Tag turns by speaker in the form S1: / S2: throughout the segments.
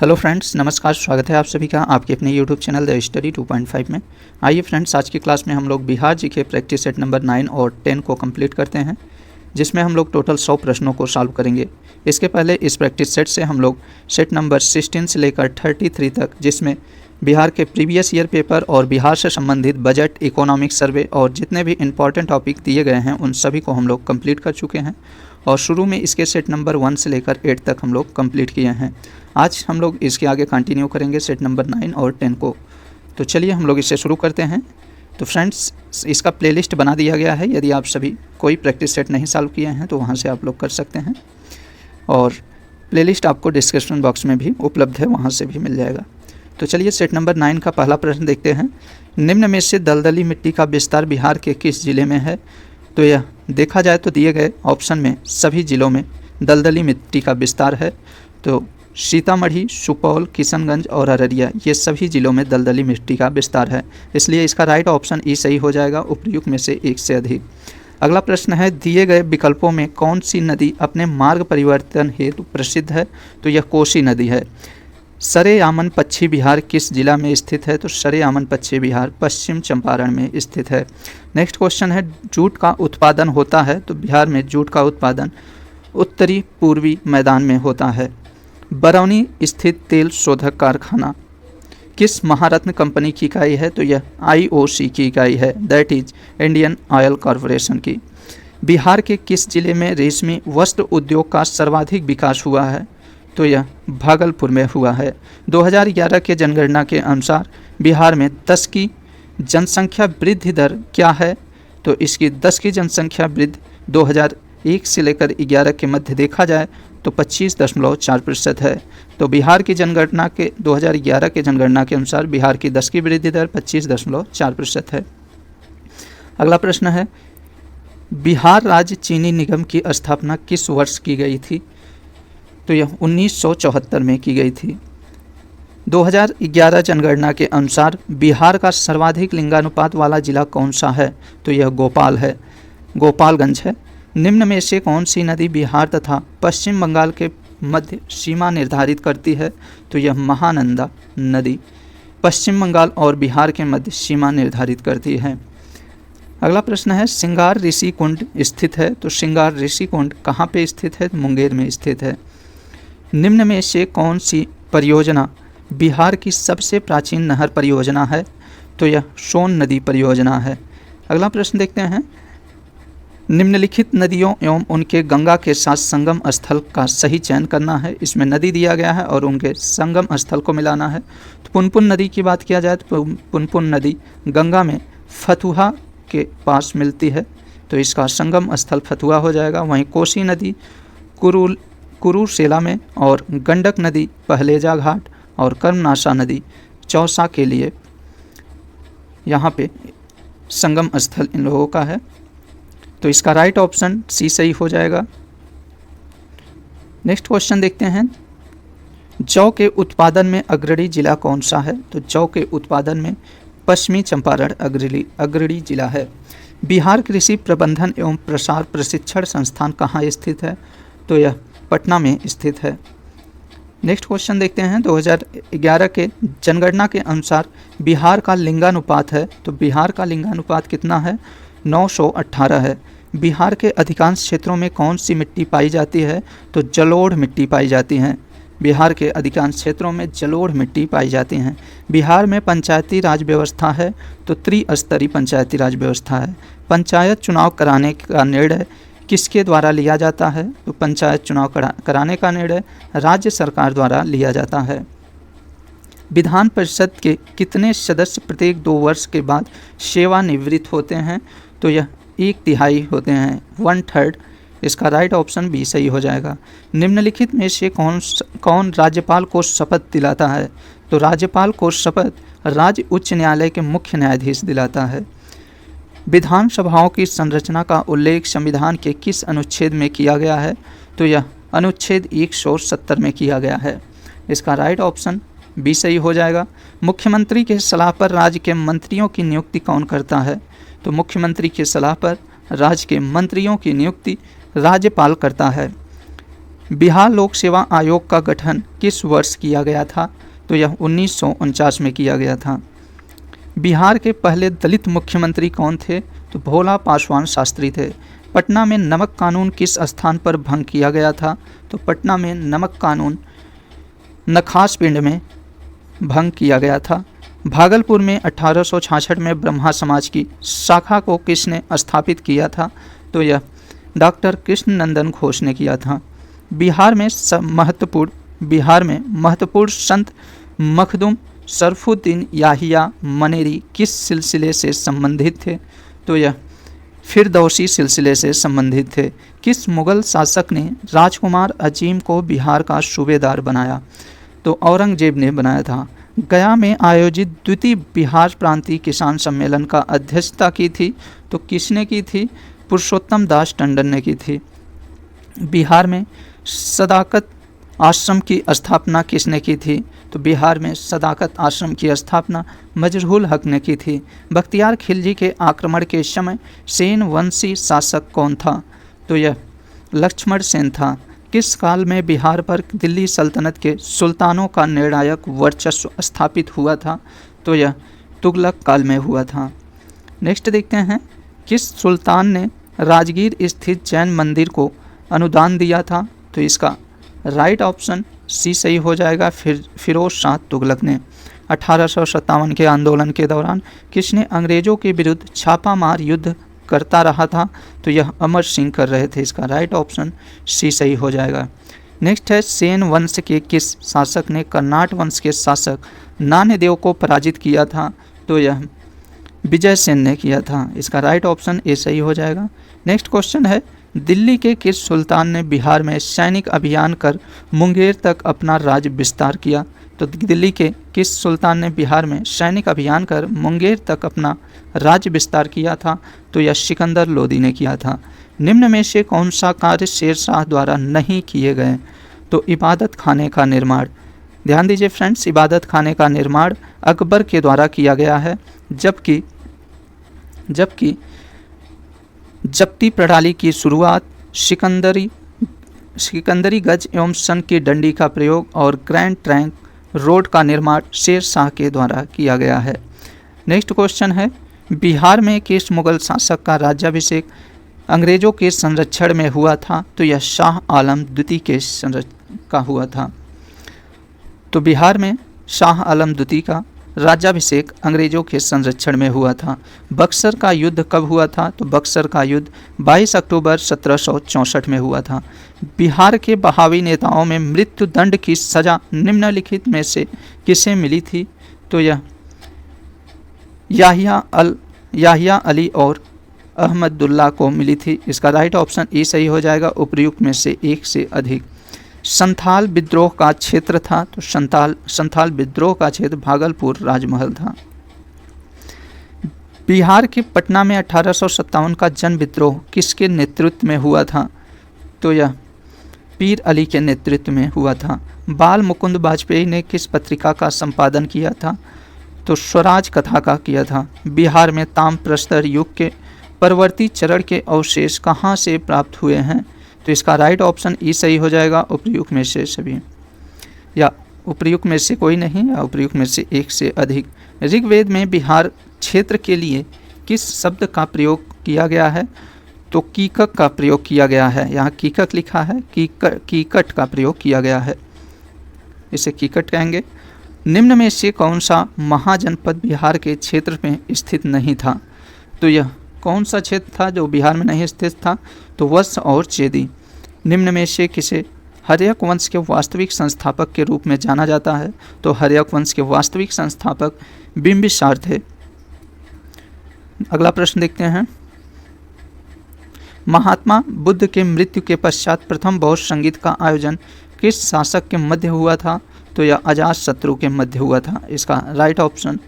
S1: Hello friends, नमस्कार। स्वागत है आप सभी का आपके अपने यूट्यूब चैनल द स्टडी 2.5 में। आइए फ्रेंड्स, आज की क्लास में हम लोग बिहार जी के प्रैक्टिस सेट नंबर 9 और 10 को कंप्लीट करते हैं, जिसमें हम लोग टोटल 100 प्रश्नों को सॉल्व करेंगे। इसके पहले इस प्रैक्टिस सेट से हम लोग सेट नंबर 16 से लेकर 33 तक, जिसमें बिहार के प्रीवियस ईयर पेपर और बिहार से संबंधित बजट, इकोनॉमिक सर्वे और जितने भी इंपॉर्टेंट टॉपिक दिए गए हैं उन सभी को हम लोग कंप्लीट कर चुके हैं। और शुरू में इसके सेट नंबर 1 से लेकर 8 तक हम लोग कंप्लीट किए हैं। आज हम लोग इसके आगे कंटिन्यू करेंगे सेट नंबर 9 और 10 को। तो चलिए हम लोग इसे शुरू करते हैं। तो फ्रेंड्स, इसका प्लेलिस्ट बना दिया गया है। यदि आप सभी कोई प्रैक्टिस सेट नहीं सॉल्व किए हैं तो वहाँ से आप लोग कर सकते हैं, और प्लेलिस्ट आपको डिस्क्रिप्शन बॉक्स में भी उपलब्ध है, वहाँ से भी मिल जाएगा। तो चलिए सेट नंबर 9 का पहला प्रश्न देखते हैं। निम्न में से दलदली मिट्टी का विस्तार बिहार के किस जिले में है? तो यह देखा जाए तो दिए गए ऑप्शन में सभी जिलों में दलदली मिट्टी का विस्तार है। तो सीतामढ़ी, सुपौल, किशनगंज और अररिया, ये सभी जिलों में दलदली मिट्टी का विस्तार है, इसलिए इसका राइट ऑप्शन ई सही हो जाएगा, उपयुक्त में से एक से अधिक। अगला प्रश्न है, दिए गए विकल्पों में कौन सी नदी अपने मार्ग परिवर्तन हेतु प्रसिद्ध है? तो यह कोसी नदी है। सरेआमन पश्चिम बिहार किस जिला में स्थित है? तो सरेआमन पश्चिम बिहार पश्चिम चंपारण में स्थित है। नेक्स्ट क्वेश्चन है, जूट का उत्पादन होता है? तो बिहार में जूट का उत्पादन उत्तरी पूर्वी मैदान में होता है। बरौनी स्थित तेल शोधक कारखाना किस महारत्न कंपनी की इकाई है? तो यह IOC की इकाई है, that is Indian oil corporation की। बिहार के किस जिले में रेशमी वस्त्र उद्योग का सर्वाधिक विकास हुआ है? तो यह भागलपुर में हुआ है। 2011 के जनगणना के अनुसार बिहार में 10 की जनसंख्या वृद्धि दर क्या है? तो इसकी 10 की जनसंख्या वृद्धि 2001 से लेकर 11 के मध्य देखा जाए तो 25.4% है। तो बिहार की जनगणना के 2011 के जनगणना के अनुसार बिहार की 10 की वृद्धि दर 25.4% है। अगला प्रश्न है, बिहार राज्य चीनी निगम की स्थापना किस वर्ष की गई थी? तो यह 1974 में की गई थी। 2011 जनगणना के अनुसार बिहार का सर्वाधिक लिंगानुपात वाला जिला कौन सा है? तो यह भोपाल है, गोपालगंज है। निम्न में से कौन सी नदी बिहार तथा पश्चिम बंगाल के मध्य सीमा निर्धारित करती है? तो यह महानंदा नदी पश्चिम बंगाल और बिहार के मध्य सीमा निर्धारित करती है। अगला प्रश्न है, श्रृंगार ऋषि कुंड स्थित है? तो श्रृंगार ऋषि कुंड कहाँ पे स्थित है? मुंगेर में स्थित है। निम्न में से कौन सी परियोजना बिहार की सबसे प्राचीन नहर परियोजना है? तो यह सोन नदी परियोजना है। अगला प्रश्न देखते हैं, निम्नलिखित नदियों एवं उनके गंगा के साथ संगम स्थल का सही चयन करना है। इसमें नदी दिया गया है और उनके संगम स्थल को मिलाना है। तो पुनपुन नदी की बात किया जाए तो पुनपुन नदी गंगा में फतुहा के पास मिलती है, तो इसका संगम स्थल फतुहा हो जाएगा। वहीं कोसी नदी कुरुसेला में, और गंडक नदी पहलेजा घाट, और कर्मनाशा नदी चौसा के लिए यहाँ पे संगम स्थल इन लोगों का है, तो इसका राइट ऑप्शन सी सही हो जाएगा। नेक्स्ट क्वेश्चन देखते हैं, जौ के उत्पादन में अग्रणी जिला कौन सा है? तो जौ के उत्पादन में पश्चिमी चंपारण अग्रणी जिला है। बिहार कृषि प्रबंधन एवं प्रसार प्रशिक्षण संस्थान कहाँ स्थित है? तो यह पटना में स्थित है। नेक्स्ट क्वेश्चन देखते हैं, 2011 के जनगणना के अनुसार बिहार का लिंगानुपात है? तो बिहार का लिंगानुपात कितना है? 918 है। बिहार के अधिकांश क्षेत्रों में कौन सी मिट्टी पाई जाती है? तो जलोढ़ मिट्टी पाई जाती है। बिहार के अधिकांश क्षेत्रों में जलोढ़ मिट्टी पाई जाती हैं। बिहार में पंचायती राज व्यवस्था है? तो त्रिस्तरीय पंचायती राज व्यवस्था है। पंचायत चुनाव कराने का निर्णय किसके द्वारा लिया जाता है? तो पंचायत चुनाव कराने का निर्णय राज्य सरकार द्वारा लिया जाता है। विधान परिषद के कितने सदस्य प्रत्येक 2 वर्ष के बाद सेवानिवृत्त होते हैं? तो यह 1/3 होते हैं, 1/3। इसका राइट ऑप्शन बी सही हो जाएगा। निम्नलिखित में से कौन राज्यपाल को शपथ दिलाता है? तो राज्यपाल को शपथ राज्य उच्च न्यायालय के मुख्य न्यायाधीश दिलाता है। विधानसभाओं की संरचना का उल्लेख संविधान के किस अनुच्छेद में किया गया है? तो यह अनुच्छेद 170 में किया गया है। इसका राइट ऑप्शन बी सही हो जाएगा। मुख्यमंत्री के सलाह पर राज्य के मंत्रियों की नियुक्ति कौन करता है? तो मुख्यमंत्री की सलाह पर राज्य के मंत्रियों की नियुक्ति राज्यपाल करता है। बिहार लोक सेवा आयोग का गठन किस वर्ष किया गया था? तो यह 1949 में किया गया था। बिहार के पहले दलित मुख्यमंत्री कौन थे? तो भोला पासवान शास्त्री थे। पटना में नमक कानून किस स्थान पर भंग किया गया था? तो पटना में नमक कानून नखास पिंड में भंग किया गया था। भागलपुर में 1866 में ब्रह्मा समाज की शाखा को किसने स्थापित किया था? तो यह डॉक्टर कृष्ण नंदन घोष ने किया था। बिहार में महत्वपूर्ण संत मखदूम शरफुद्दीन याहिया मनेरी किस सिलसिले से संबंधित थे? तो यह फिरदौसी सिलसिले से संबंधित थे। किस मुगल शासक ने राजकुमार अजीम को बिहार का सूबेदार बनाया? तो औरंगजेब ने बनाया था। गया में आयोजित द्वितीय बिहार प्रांतीय किसान सम्मेलन का अध्यक्षता की थी? तो किसने की थी? पुरुषोत्तम दास टंडन ने की थी। बिहार में सदाकत आश्रम की स्थापना किसने की थी? तो बिहार में सदाकत आश्रम की स्थापना मजरूल हक ने की थी। बख्तियार खिलजी के आक्रमण के समय सेन वंशी शासक कौन था? तो यह लक्ष्मण सेन था। किस काल में बिहार पर दिल्ली सल्तनत के सुल्तानों का निर्णायक वर्चस्व स्थापित हुआ था? तो यह तुगलक काल में हुआ था। नेक्स्ट देखते हैं, किस सुल्तान ने राजगीर स्थित जैन मंदिर को अनुदान दिया था? तो इसका राइट ऑप्शन सी सही हो जाएगा, फिरोज शाह तुगलक ने। 1857 के आंदोलन के दौरान किसने अंग्रेजों के विरुद्ध छापामार युद्ध करता रहा था? तो यह अमर सिंह कर रहे थे। इसका राइट ऑप्शन सी सही हो जाएगा। नेक्स्ट है, सेन वंश के किस शासक ने कर्नाट वंश के शासक नान्यदेव को पराजित किया था? तो यह विजय सेन ने किया था। इसका राइट ऑप्शन ए सही हो जाएगा। नेक्स्ट क्वेश्चन है, दिल्ली के किस सुल्तान ने बिहार में सैनिक अभियान कर मुंगेर तक अपना राज विस्तार किया? तो दिल्ली के किस सुल्तान ने बिहार में सैनिक अभियान कर मुंगेर तक अपना राज्य विस्तार किया था? तो यह सिकंदर लोदी ने किया था। निम्न में से कौन सा कार्य शेर शाह द्वारा नहीं किए गए? तो इबादत खाने का निर्माण। ध्यान दीजिए फ्रेंड्स, इबादत खाने का निर्माण अकबर के द्वारा किया गया है, जबकि जब्ती प्रणाली की शुरुआत सिकंदरी गज एवं सन की डंडी का प्रयोग और ग्रैंड ट्रैंक रोड का निर्माण शेर शाह के द्वारा किया गया है। नेक्स्ट क्वेश्चन है, बिहार में किस मुगल शासक का राज्याभिषेक अंग्रेजों के संरक्षण में हुआ था? तो यह शाह आलम द्वितीय के का हुआ था। तो बिहार में शाह आलम द्वितीय का राज्याभिषेक अंग्रेजों के संरक्षण में हुआ था। बक्सर का युद्ध कब हुआ था? तो बक्सर का युद्ध 22 अक्टूबर 1764 में हुआ था। बिहार के बहावी नेताओं में मृत्युदंड की सजा निम्नलिखित में से किसे मिली थी? तो यह याहिया अली और अहमदुल्ला को मिली थी। इसका राइट ऑप्शन ई सही हो जाएगा, उपर्युक्त में से एक से अधिक। संथाल विद्रोह का क्षेत्र था? तो संथाल विद्रोह का क्षेत्र भागलपुर राजमहल था। बिहार के पटना में 1857 का जन विद्रोह किसके नेतृत्व में हुआ था? तो यह पीर अली के नेतृत्व में हुआ था। बाल मुकुंद वाजपेयी ने किस पत्रिका का संपादन किया था? तो स्वराज कथा का किया था। बिहार में ताम्रप्रस्तर युग के परवर्ती चरण के अवशेष कहाँ से प्राप्त हुए हैं? तो इसका राइट ऑप्शन ई सही हो जाएगा, उपर्युक्त में से सभी, या उपर्युक्त में से कोई नहीं, या उपर्युक्त में से एक से अधिक। ऋग्वेद में बिहार क्षेत्र के लिए किस शब्द का प्रयोग किया गया है? तो कीकक का प्रयोग किया गया है। यहाँ कीकक लिखा है, कीकट का प्रयोग किया गया है, इसे कीकट कहेंगे। निम्न में से कौन सा महाजनपद बिहार के क्षेत्र में स्थित नहीं था? तो यह कौन सा क्षेत्र था जो बिहार में नहीं स्थित था? तो वत्स और चेदी। निम्न में से किसे हर्यक वंश के वास्तविक संस्थापक के रूप में जाना जाता है? तो हर्यक वंश के वास्तविक संस्थापक बिंबिसार थे। अगला प्रश्न देखते हैं, महात्मा बुद्ध के मृत्यु के पश्चात प्रथम बौद्ध संगीत का आयोजन किस शासक के मध्य हुआ था? तो यह अजातशत्रु के मध्य हुआ था। इसका राइट ऑप्शन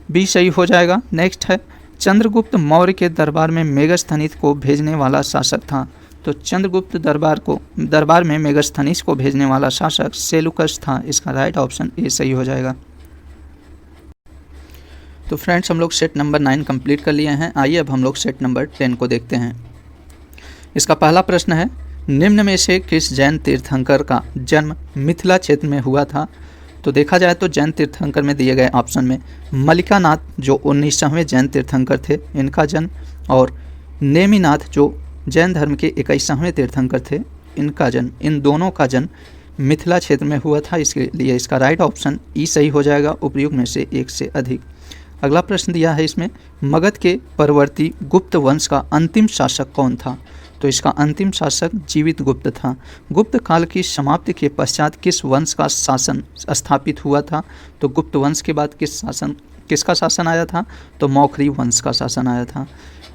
S1: बी सही हो जाएगा। नेक्स्ट है, चंद्रगुप्त मौर्य के दरबार में मेगस्थनीज को भेजने वाला शासक था? तो चंद्रगुप्त दरबार में मेगस्थनीज को भेजने वाला शासक सेलुकस था। इसका राइट ऑप्शन ए सही हो जाएगा। तो फ्रेंड्स, हम लोग सेट नंबर 9 कंप्लीट कर लिए हैं। आइए अब हम लोग सेट नंबर 10 को देखते हैं। इसका पहला प्रश्न है, निम्न में से किस जैन तीर्थंकर का जन्म मिथिला क्षेत्र में हुआ था? तो देखा जाए तो जैन तीर्थंकर में दिए गए ऑप्शन में मल्लिकानाथ जो 19वें जैन तीर्थंकर थे इनका जन्म, और नेमिनाथ जो जैन धर्म के 21वें तीर्थंकर थे इनका जन्म, इन दोनों का जन्म मिथिला क्षेत्र में हुआ था। इसके लिए इसका राइट ऑप्शन ई सही हो जाएगा, उपयुक्त में से एक से अधिक। अगला प्रश्न दिया है इसमें, मगध के परवर्ती गुप्त वंश का अंतिम शासक कौन था? तो इसका अंतिम शासक जीवित गुप्त था। गुप्त काल की समाप्ति के पश्चात किस वंश का शासन स्थापित हुआ था? तो गुप्त वंश के बाद किसका शासन आया था? तो मौखरी वंश का शासन आया था।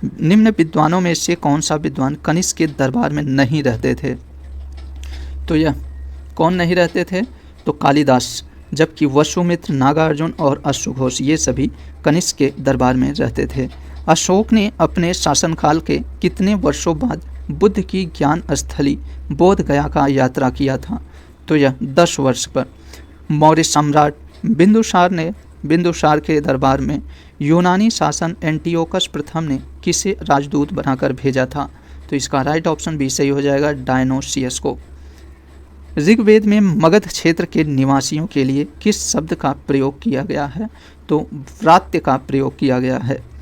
S1: निम्न विद्वानों में से कौन सा विद्वान कनिष्क के दरबार में नहीं रहते थे? तो यह कौन नहीं रहते थे? तो कालिदास, जबकि वसुमित्र, नागार्जुन और अश्वघोष ये सभी कनिष्क के दरबार में रहते थे। अशोक ने अपने शासनकाल के कितने वर्षों बाद बुद्ध की ज्ञान स्थली बोध गया का यात्रा किया था? तो यह 10 वर्ष पर। मौर्य सम्राट बिंदुसार ने बिंदुसार के दरबार में यूनानी शासन एंटियोकस प्रथम ने किसे राजदूत बनाकर भेजा था? तो इसका राइट ऑप्शन भी सही हो जाएगा, डायनोसियस को। ऋग्वेद में मगध क्षेत्र के निवासियों के लिए किस शब्द का प्रयोग किया गया है? तो व्रात्य का प्रयोग किया गया है।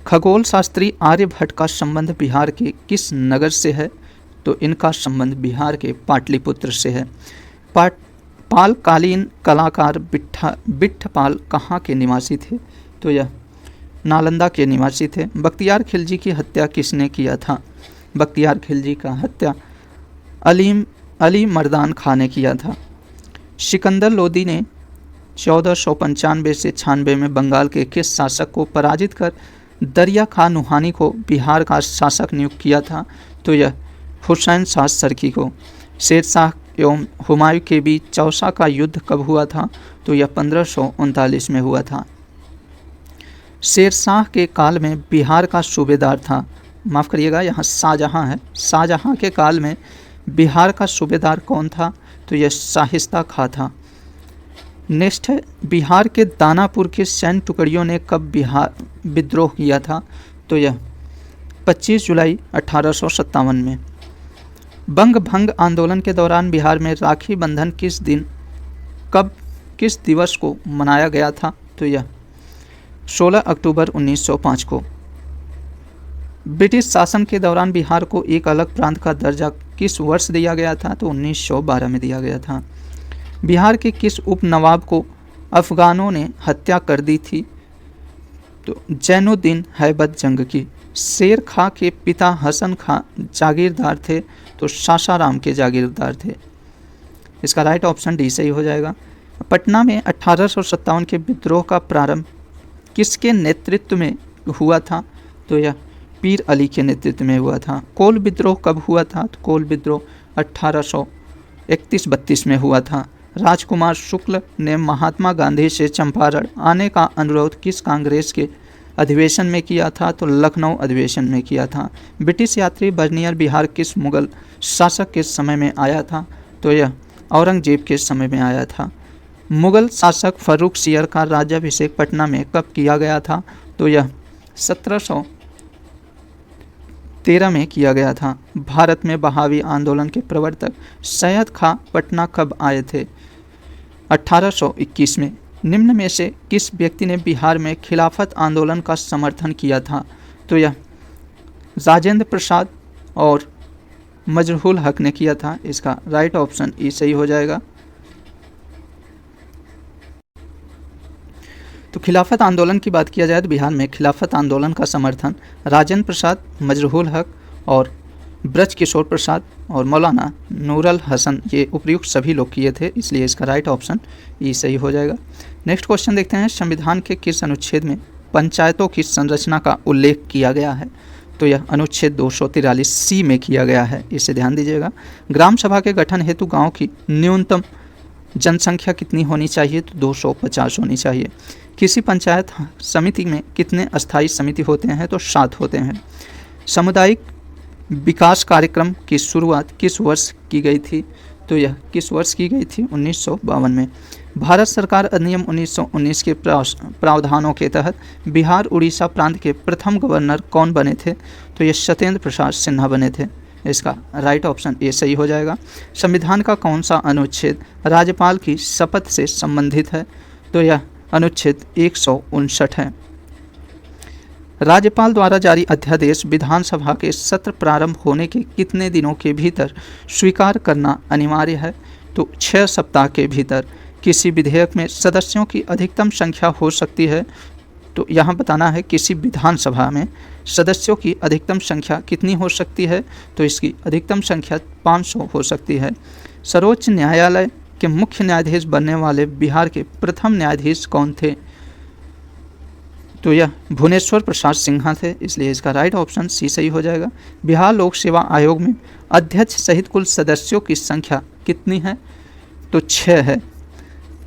S1: खगोल शास्त्री आर्यभट्ट का संबंध बिहार के किस नगर से है? तो इनका संबंध बिहार के पाटलिपुत्र से है। पालकालीन कलाकार बिट्ठपाल कहाँ के निवासी थे? तो यह नालंदा के निवासी थे। बख्तियार खिलजी की हत्या किसने किया था? बख्तियार खिलजी का हत्या अली मर्दान खां ने किया था। सिकंदर लोदी ने 1495 से 96 में बंगाल के किस शासक को पराजित कर दरिया खां नुहानी को बिहार का शासक नियुक्त किया था? तो यह हुसैन शाह सरकी को। शेरशाह एवं हुमायूं के बीच चौसा का युद्ध कब हुआ था? तो यह 1539 में हुआ था। शेरशाह के काल में बिहार का सूबेदार था, माफ़ करिएगा यहाँ शाहजहाँ है, शाहजहाँ के काल में बिहार का सूबेदार कौन था? तो यह शाहिस्ता खां था। नेक्स्ट है, बिहार के दानापुर के सैन्य टुकड़ियों ने कब बिहार विद्रोह किया था? तो यह 25 जुलाई 1857 में। बंग भंग आंदोलन के दौरान बिहार में राखी बंधन किस दिवस को मनाया गया था? तो यह 16 अक्टूबर 1905 को। ब्रिटिश शासन के दौरान बिहार को एक अलग प्रांत का दर्जा किस वर्ष दिया गया था? तो 1912 में दिया गया था। बिहार के किस उप नवाब को अफगानों ने हत्या कर दी थी? तो जैनुद्दीन हैबत जंग की। शेर खां के पिता हसन खां जागीरदार थे, तो सासाराम के जागीरदार थे। इसका राइट ऑप्शन डी सही हो जाएगा। पटना में 1857 के विद्रोह का प्रारंभ किसके नेतृत्व में हुआ था? तो यह पीर अली के नेतृत्व में हुआ था। कोल विद्रोह कब हुआ था? तो कोल विद्रोह 1831-32 में हुआ था। राजकुमार शुक्ल ने महात्मा गांधी से चंपारण आने का अनुरोध किस कांग्रेस के अधिवेशन में किया था? तो लखनऊ अधिवेशन में किया था। ब्रिटिश यात्री बर्नियर बिहार किस मुगल शासक के समय में आया था? तो यह औरंगजेब के समय में आया था। मुगल शासक फर्रुख सियर का राज्याभिषेक पटना में कब किया गया था? तो यह 1713 में किया गया था। भारत में बहावी आंदोलन के प्रवर्तक सैयद खां पटना कब आए थे? 1821 में। निम्न में से किस व्यक्ति ने बिहार में खिलाफत आंदोलन का समर्थन किया था? तो यह राजेंद्र प्रसाद और मजरूल हक ने किया था। इसका राइट ऑप्शन ई सही हो जाएगा। तो खिलाफत आंदोलन की बात किया जाए तो बिहार में खिलाफत आंदोलन का समर्थन राजेंद्र प्रसाद, मजरूल हक और ब्रज किशोर प्रसाद और मौलाना नूरुल हसन ये उपयुक्त सभी लोग किए थे, इसलिए इसका राइट ऑप्शन ई सही हो जाएगा। नेक्स्ट क्वेश्चन देखते हैं, संविधान के किस अनुच्छेद में पंचायतों की संरचना का उल्लेख किया गया है? तो यह अनुच्छेद 243C में किया गया है, इसे ध्यान दीजिएगा। ग्राम सभा के गठन हेतु गाँव की न्यूनतम जनसंख्या कितनी होनी चाहिए? तो 250 होनी चाहिए। किसी पंचायत समिति में कितने अस्थायी समिति होते हैं? तो 7 होते हैं। सामुदायिक विकास कार्यक्रम की शुरुआत किस वर्ष की गई थी? तो यह किस वर्ष की गई थी? 1952 में। भारत सरकार अधिनियम 1919 के प्रावधानों के तहत बिहार उड़ीसा प्रांत के प्रथम गवर्नर कौन बने थे? तो यह सत्येंद्र प्रसाद सिन्हा बने थे। इसका राइट ऑप्शन ए सही हो जाएगा। संविधान का कौन सा अनुच्छेद राज्यपाल की शपथ से संबंधित है? तो यह अनुच्छेद 159 है। राज्यपाल द्वारा जारी अध्यादेश विधानसभा के सत्र प्रारंभ होने के कितने दिनों के भीतर स्वीकार करना अनिवार्य है? तो 6 सप्ताह के भीतर। किसी विधेयक में सदस्यों की अधिकतम संख्या हो सकती है, तो यहाँ बताना है किसी विधानसभा में सदस्यों की अधिकतम संख्या कितनी हो सकती है? तो इसकी अधिकतम संख्या 500 हो सकती है। सर्वोच्च न्यायालय के मुख्य न्यायाधीश बनने वाले बिहार के प्रथम न्यायाधीश कौन थे? तो यह भुवनेश्वर प्रसाद सिन्हा थे, इसलिए इसका राइट ऑप्शन सी सही हो जाएगा। बिहार लोक सेवा आयोग में अध्यक्ष सहित कुल सदस्यों की संख्या कितनी है? तो 6 है।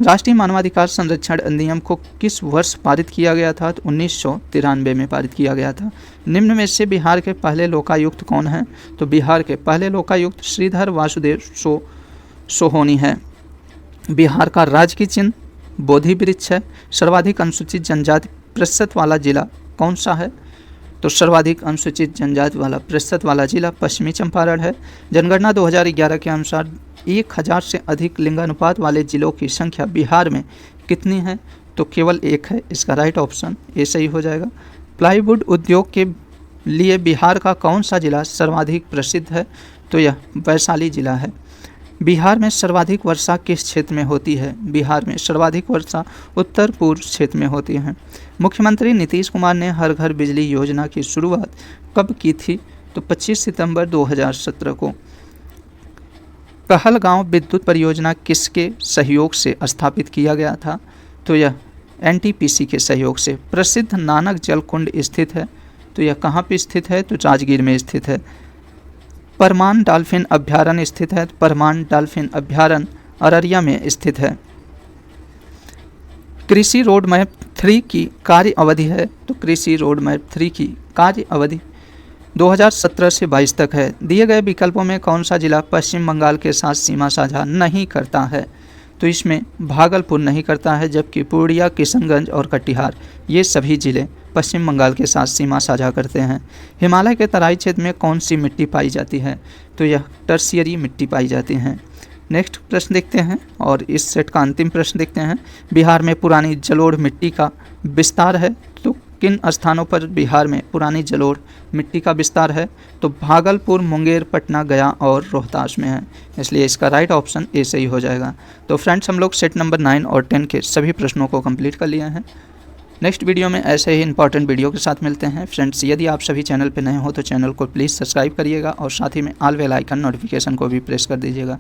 S1: राष्ट्रीय मानवाधिकार संरक्षण अधिनियम को किस वर्ष पारित किया गया था? तो 1993 में पारित किया गया था। निम्न में से बिहार के पहले लोकायुक्त कौन हैं? तो बिहार के पहले लोकायुक्त श्रीधर वासुदेव सोहोनी है। बिहार का राजकीय चिन्ह बोधि वृक्ष है। सर्वाधिक अनुसूचित जनजाति प्रतिशत वाला जिला कौन सा है? तो सर्वाधिक अनुसूचित जनजाति वाला प्रतिशत वाला जिला पश्चिमी चंपारण है। जनगणना 2011 के अनुसार 1000 से अधिक लिंगानुपात वाले जिलों की संख्या बिहार में कितनी है? तो केवल 1 है। इसका राइट ऑप्शन ए सही हो जाएगा। प्लाईवुड उद्योग के लिए बिहार का कौन सा जिला सर्वाधिक प्रसिद्ध है? तो यह वैशाली जिला है। बिहार में सर्वाधिक वर्षा किस क्षेत्र में होती है? बिहार में सर्वाधिक वर्षा उत्तर पूर्व क्षेत्र में होती है। मुख्यमंत्री नीतीश कुमार ने हर घर बिजली योजना की शुरुआत कब की थी? तो 25 सितंबर 2017 को। कहलगांव विद्युत परियोजना किसके सहयोग से स्थापित किया गया था? तो यह NTPC के सहयोग से। प्रसिद्ध नानक जल कुंड स्थित है, तो यह कहाँ पे स्थित है? तो राजगीर में स्थित है। परमान डॉल्फिन अभ्यारण्य स्थित है, परमान डॉल्फिन अभ्यारण्य अररिया में स्थित है। कृषि रोड मैप 3 की कार्य अवधि है, तो कृषि रोड मैप 3 की कार्य अवधि 2017 से 22 तक है। दिए गए विकल्पों में कौन सा जिला पश्चिम बंगाल के साथ सीमा साझा नहीं करता है? तो इसमें भागलपुर नहीं करता है, जबकि पूर्णिया, किशनगंज और कटिहार ये सभी जिले पश्चिम बंगाल के साथ सीमा साझा करते हैं। हिमालय के तराई क्षेत्र में कौन सी मिट्टी पाई जाती है? तो यह टर्शियरी मिट्टी पाई जाती है। नेक्स्ट प्रश्न देखते हैं और इस सेट का अंतिम प्रश्न देखते हैं। बिहार में पुरानी जलोढ़ मिट्टी का विस्तार है, तो किन स्थानों पर बिहार में पुरानी जलोढ़ मिट्टी का विस्तार है? तो भागलपुर, मुंगेर, पटना, गया और रोहतास में है, इसलिए इसका राइट ऑप्शन ए सही हो जाएगा। तो फ्रेंड्स, हम लोग सेट नंबर 9 और 10 के सभी प्रश्नों को कंप्लीट कर लिए हैं। नेक्स्ट वीडियो में ऐसे ही इंपॉर्टेंट वीडियो के साथ मिलते हैं। फ्रेंड्स, यदि आप सभी चैनल पर नए हो तो चैनल को प्लीज़ सब्सक्राइब करिएगा और साथ ही में ऑल बेल आइकन नोटिफिकेशन को भी प्रेस कर दीजिएगा।